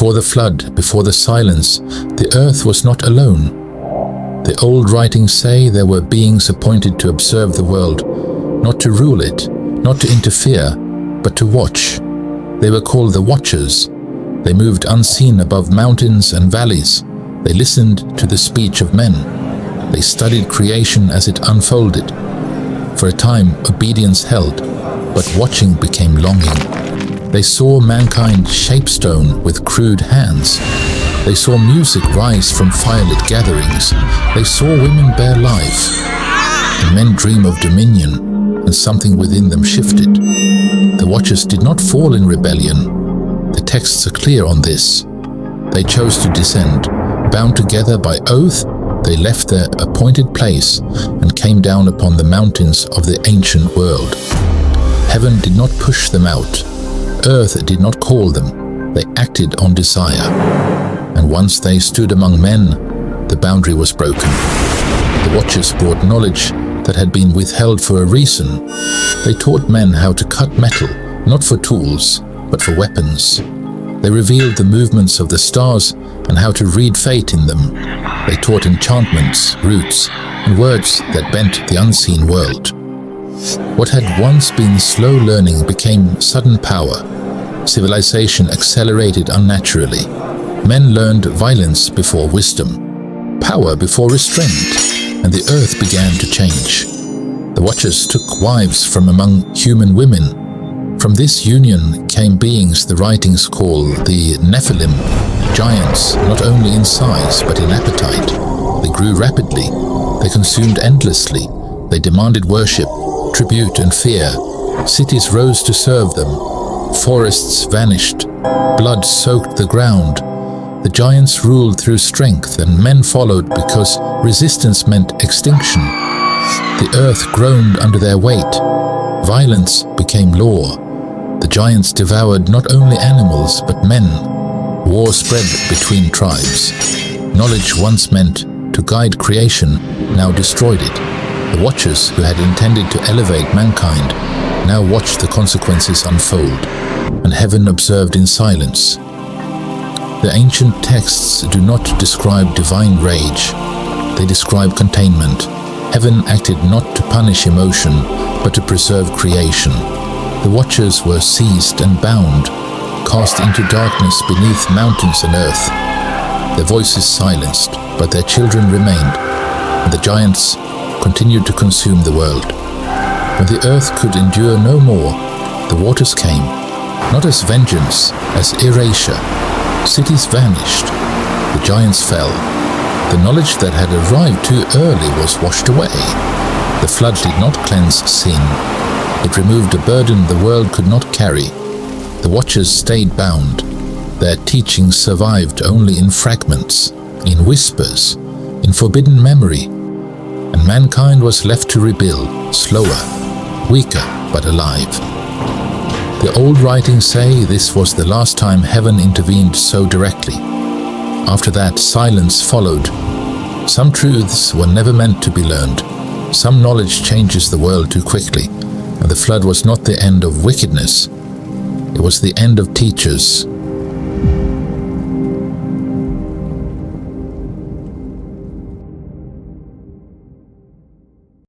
Before the flood, before the silence, the earth was not alone. The old writings say there were beings appointed to observe the world, not to rule it, not to interfere, but to watch. They were called the Watchers. They moved unseen above mountains and valleys. They listened to the speech of men. They studied creation as it unfolded. For a time, obedience held, but watching became longing. They saw mankind shape stone with crude hands. They saw music rise from firelit gatherings. They saw women bear life. And men dream of dominion, and something within them shifted. The Watchers did not fall in rebellion. The texts are clear on this. They chose to descend. Bound together by oath, they left their appointed place and came down upon the mountains of the ancient world. Heaven did not push them out. Earth did not call them. They acted on desire. And once they stood among men, the boundary was broken. The Watchers brought knowledge that had been withheld for a reason. They taught men how to cut metal, not for tools, but for weapons. They revealed the movements of the stars and how to read fate in them. They taught enchantments, roots, and words that bent the unseen world. What had once been slow learning became sudden power. Civilization accelerated unnaturally. Men learned violence before wisdom, power before restraint, and the earth began to change. The Watchers took wives from among human women. From this union came beings the writings call the Nephilim, giants not only in size but in appetite. They grew rapidly. They consumed endlessly. They demanded worship, tribute and fear. Cities rose to serve them. Forests vanished. Blood soaked the ground. The giants ruled through strength, and men followed because resistance meant extinction. The earth groaned under their weight. Violence became law. The giants devoured not only animals but men. War spread between tribes. Knowledge once meant to guide creation now destroyed it. The Watchers, who had intended to elevate mankind, now watched the consequences unfold, and heaven observed in silence. The ancient texts do not describe divine rage. They describe containment. Heaven acted not to punish emotion, but to preserve creation. The Watchers were seized and bound, cast into darkness beneath mountains and earth. Their voices silenced, but their children remained, and the giants continued to consume the world. When the earth could endure no more, the waters came, not as vengeance, as erasure. Cities vanished. The giants fell. The knowledge that had arrived too early was washed away. The flood did not cleanse sin. It removed a burden the world could not carry. The Watchers stayed bound. Their teachings survived only in fragments, in whispers, in forbidden memory. And mankind was left to rebuild, slower, weaker, but alive. The old writings say this was the last time heaven intervened so directly. After that, silence followed. Some truths were never meant to be learned. Some knowledge changes the world too quickly, and the flood was not the end of wickedness. It was the end of teachers,